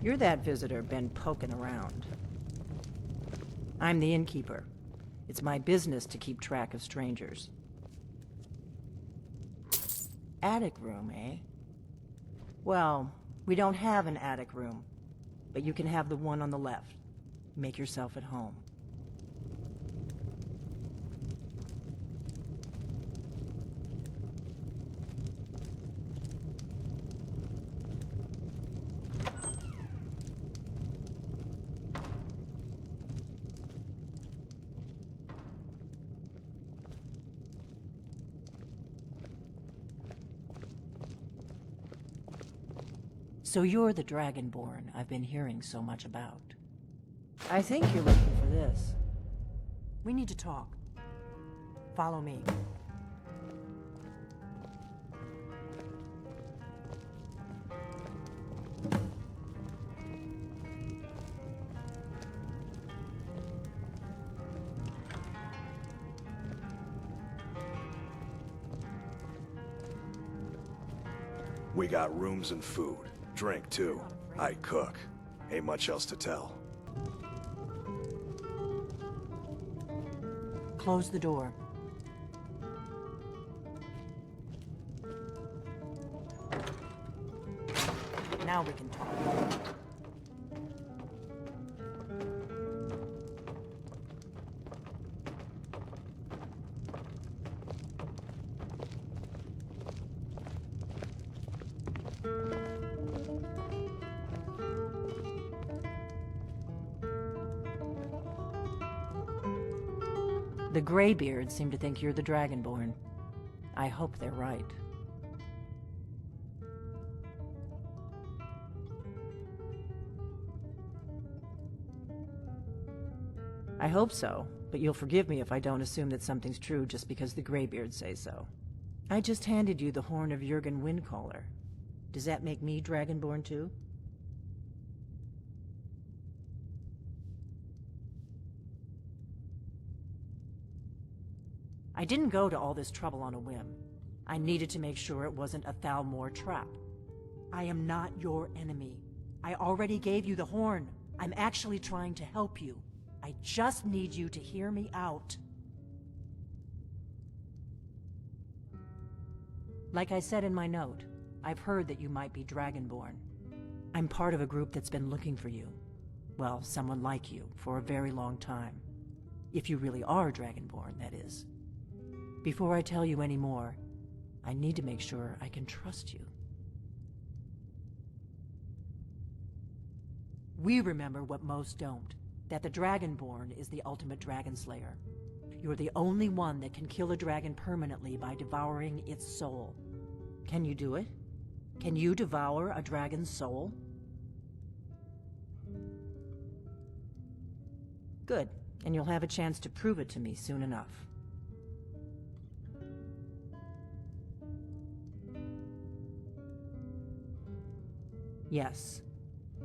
You're that visitor been poking around. I'm the innkeeper. It's my business to keep track of strangers. Attic room, eh? Well, we don't have an attic room, but you can have the one on the left. Make yourself at home. So you're the Dragonborn I've been hearing so much about. I think you're looking for this. We need to talk. Follow me. We got rooms and food. Drink, too. I cook. Ain't much else to tell. Close the door. Now we can talk. The Greybeards seem to think you're the Dragonborn. I hope they're right. I hope so, but you'll forgive me if I don't assume that something's true just because the Greybeards say so. I just handed you the horn of Jurgen Windcaller. Does that make me Dragonborn too? I didn't go to all this trouble on a whim. I needed to make sure it wasn't a Thalmor trap. I am not your enemy. I already gave you the horn. I'm actually trying to help you. I just need you to hear me out. Like I said in my note, I've heard that you might be Dragonborn. I'm part of a group that's been looking for you. Well, someone like you, for a very long time. If you really are Dragonborn, that is. Before I tell you any more, I need to make sure I can trust you. We remember what most don't, that the Dragonborn is the ultimate dragon slayer. You're the only one that can kill a dragon permanently by devouring its soul. Can you do it? Can you devour a dragon's soul? Good, and you'll have a chance to prove it to me soon enough. Yes,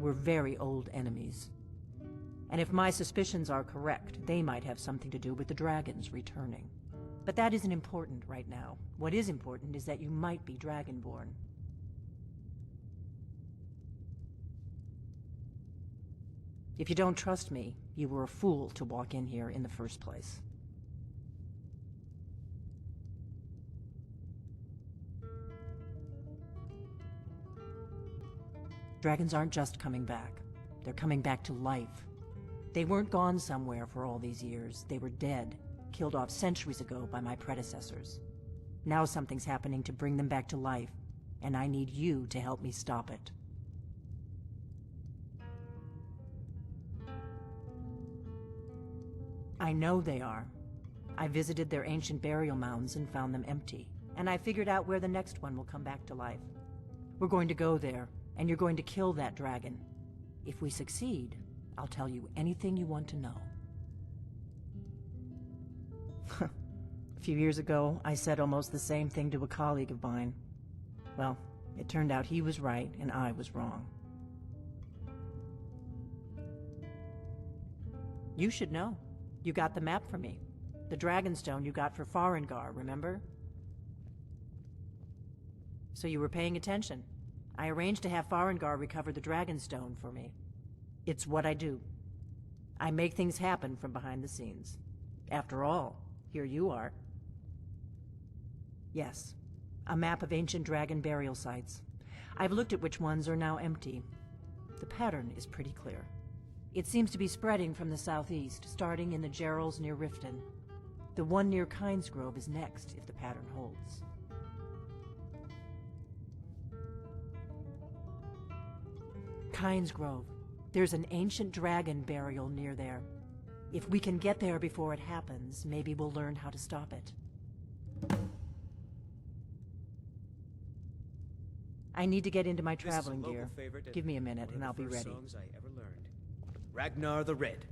we're very old enemies. And if my suspicions are correct, they might have something to do with the dragons returning. But that isn't important right now. What is important is that you might be Dragonborn. If you don't trust me, you were a fool to walk in here in the first place. Dragons aren't just coming back. They're coming back to life. They weren't gone somewhere for all these years. They were dead, killed off centuries ago by my predecessors. Now something's happening to bring them back to life, and I need you to help me stop it. I know they are. I visited their ancient burial mounds and found them empty, and I figured out where the next one will come back to life. We're going to go there, and you're going to kill that dragon. If we succeed, I'll tell you anything you want to know. A few years ago, I said almost the same thing to a colleague of mine. Well, it turned out he was right and I was wrong. You should know. You got the map for me. The Dragonstone you got for Farengar, remember? So you were paying attention. I arranged to have Farengar recover the Dragonstone for me. It's what I do. I make things happen from behind the scenes. After all, here you are. Yes, a map of ancient dragon burial sites. I've looked at which ones are now empty. The pattern is pretty clear. It seems to be spreading from the southeast, starting in the Gerals near Riften. The one near Kynesgrove is next, if the pattern holds. Kynesgrove. There's an ancient dragon burial near there. If we can get there before it happens, maybe we'll learn how to stop it. I need to get into my traveling gear. Give me a minute and I'll be ready. Songs I ever learned. Ragnar the Red.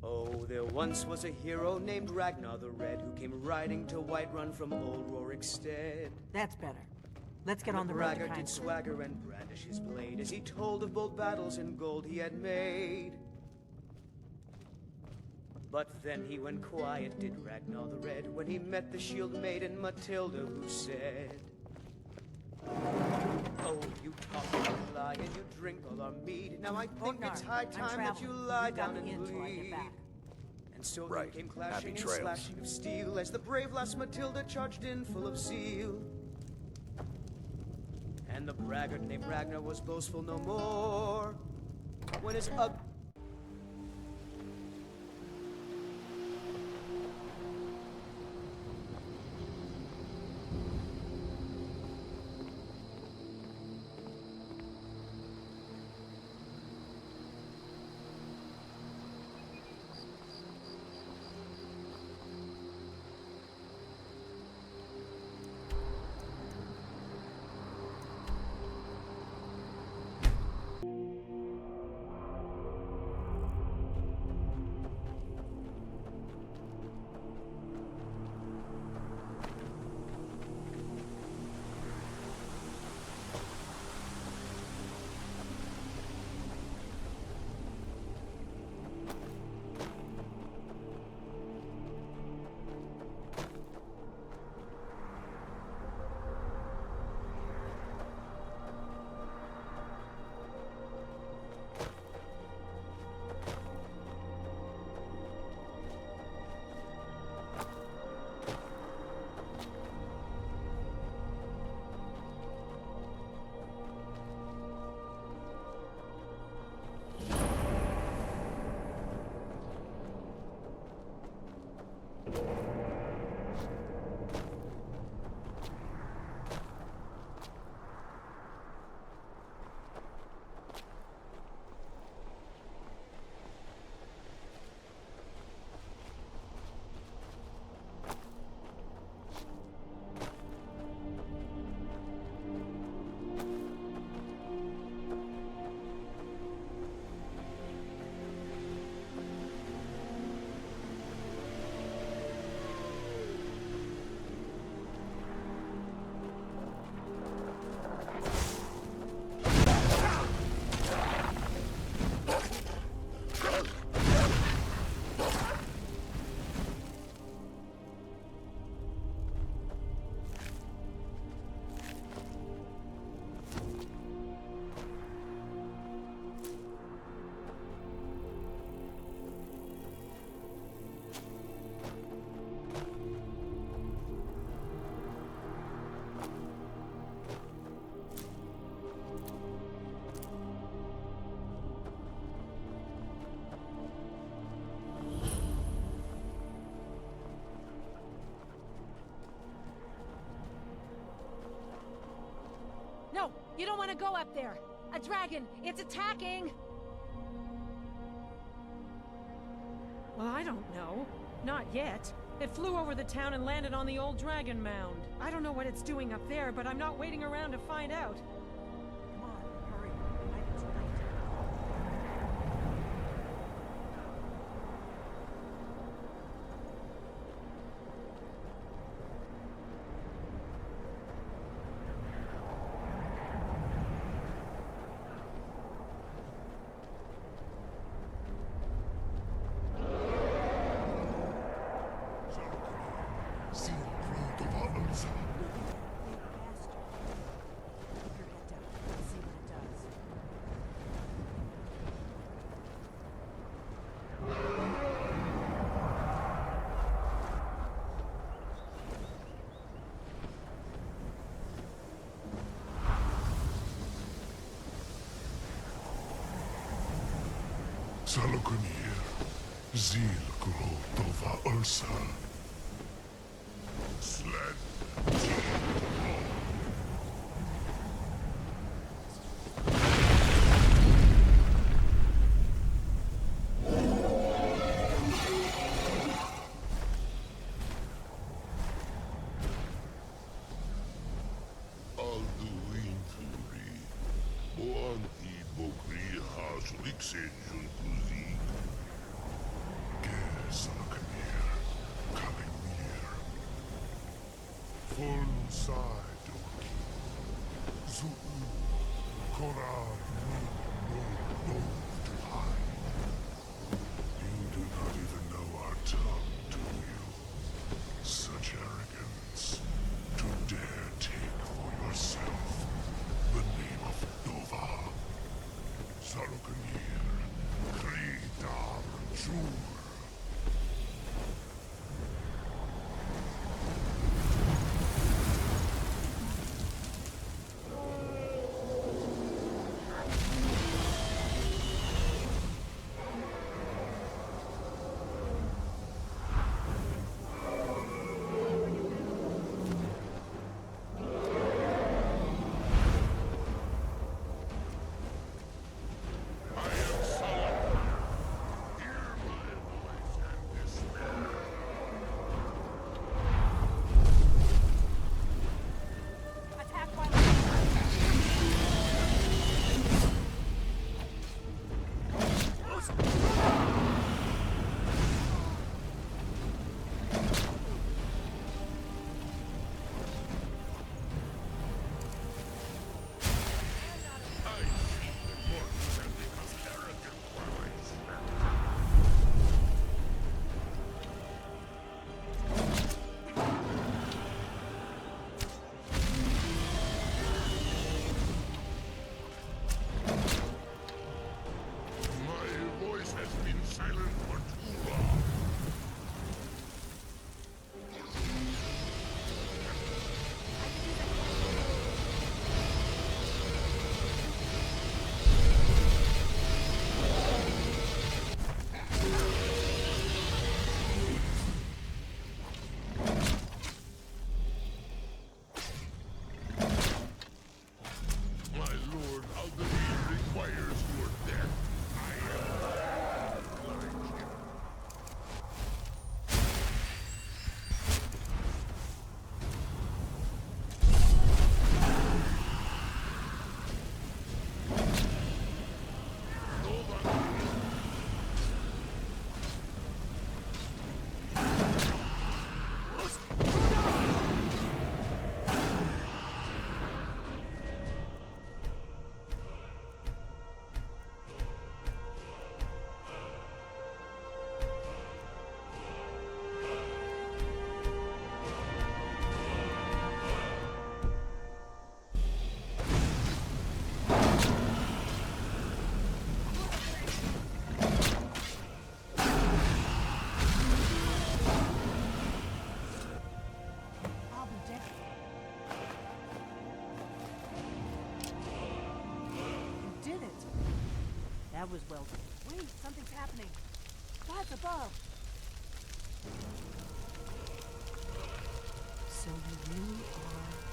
Oh, there once was a hero named Ragnar the Red who came riding to Whiterun from old Rorikstead. That's better. Let's get on the road to braggart did Kynesgrove. swagger and brandish his blade as he told of bold battles and gold he had made. But then he went quiet, did Ragnar the Red, when he met the shield maiden Matilda, who said, "Oh, you talk and you lie and you drink all our mead. Now I think it's high time that you lie down and bleed." And so Right. they came Happy clashing and trails. slashing of steel as the brave lass Matilda charged in full of zeal. And the braggart named Ragnar was boastful no more when his No, you don't want to go up there. A dragon, it's attacking! Well, I don't know. Not yet. It flew over the town and landed on the old dragon mound. I don't know what it's doing up there, but I'm not waiting around to find out. Come on, hurry. The night is night. Salokunir, Zil Grotova Ursa. Sled. Alduin Fury. Oanti Bokri Hasliksen Junkuzi. Salokunir, Kalinir. Full side Doki. Zuu, Koran, no to hide. You do not even know our tongue, do you? Such arrogance, to dare take for yourself the name of Nova. Salokunir, Kridar, Jur. That was well done. Wait, something's happening. God's above. So you really are...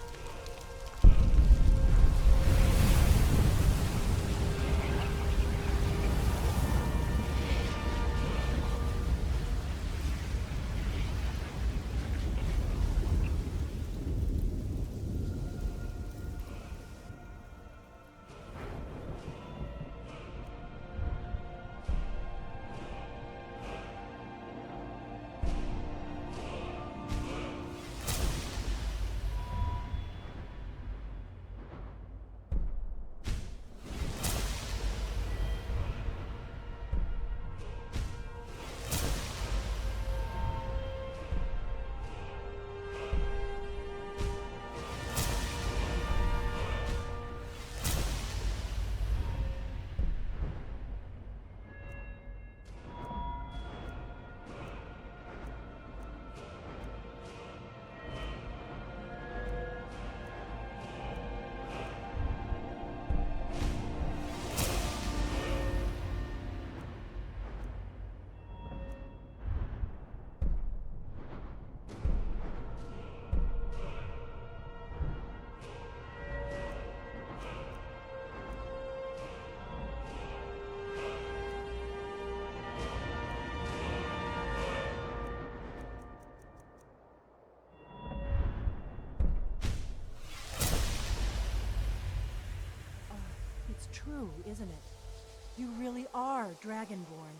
true, isn't it? You really are Dragonborn.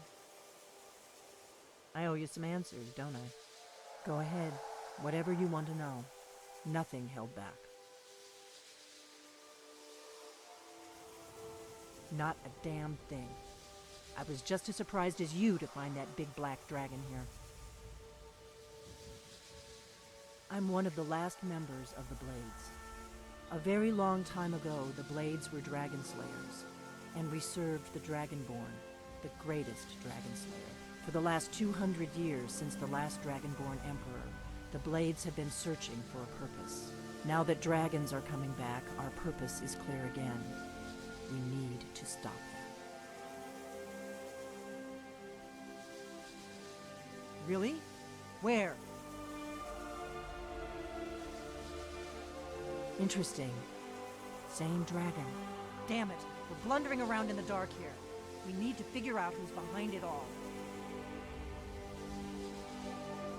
I owe you some answers, don't I? Go ahead. Whatever you want to know. Nothing held back. Not a damn thing. I was just as surprised as you to find that big black dragon here. I'm one of the last members of the Blades. A very long time ago, the Blades were dragon slayers, and we served the Dragonborn, the greatest dragon slayer. For the last 200 years since the last Dragonborn Emperor, the Blades have been searching for a purpose. Now that dragons are coming back, our purpose is clear again. We need to stop them. Really? Where? Interesting. Same dragon. Damn it, we're blundering around in the dark here. We need to figure out who's behind it all.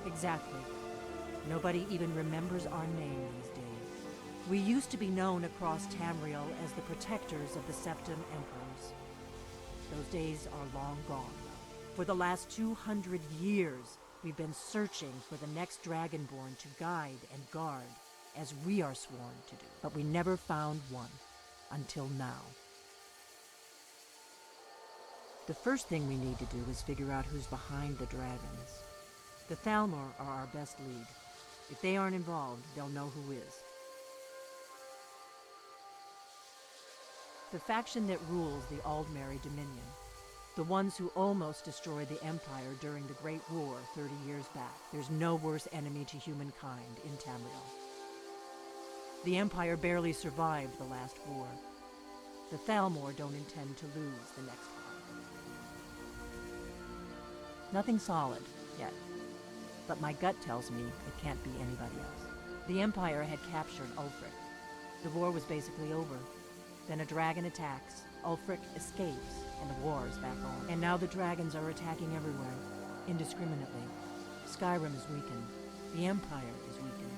Exactly. Nobody even remembers our name these days. We used to be known across Tamriel as the protectors of the Septim Emperors. Those days are long gone. For the last 200 years, we've been searching for the next Dragonborn to guide and guard, as we are sworn to do. But we never found one, until now. The first thing we need to do is figure out who's behind the dragons. The Thalmor are our best lead. If they aren't involved, they'll know who is. The faction that rules the Aldmeri Dominion. The ones who almost destroyed the Empire during the Great War 30 years back. There's no worse enemy to humankind in Tamriel. The Empire barely survived the last war. The Thalmor don't intend to lose the next one. Nothing solid, yet. But my gut tells me it can't be anybody else. The Empire had captured Ulfric. The war was basically over. Then a dragon attacks, Ulfric escapes, and the war is back on. And now the dragons are attacking everywhere, indiscriminately. Skyrim is weakened. The Empire is weakened.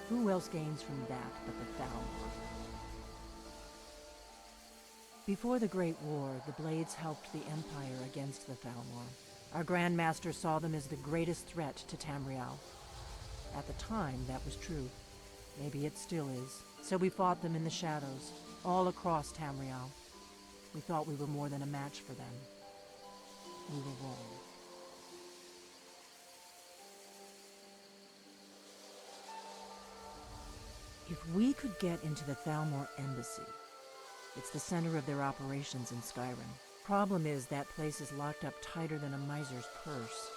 Who else gains from that but the Thalmor? Before the Great War, the Blades helped the Empire against the Thalmor. Our Grand Master saw them as the greatest threat to Tamriel. At the time, that was true. Maybe it still is. So we fought them in the shadows, all across Tamriel. We thought we were more than a match for them. We were wrong. If we could get into the Thalmor Embassy, it's the center of their operations in Skyrim. Problem is, that place is locked up tighter than a miser's purse.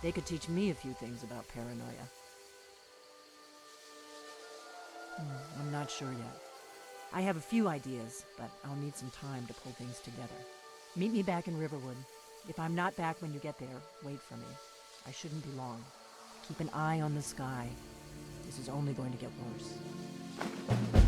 They could teach me a few things about paranoia. I'm not sure yet. I have a few ideas, but I'll need some time to pull things together. Meet me back in Riverwood. If I'm not back when you get there, wait for me. I shouldn't be long. Keep an eye on the sky. This is only going to get worse.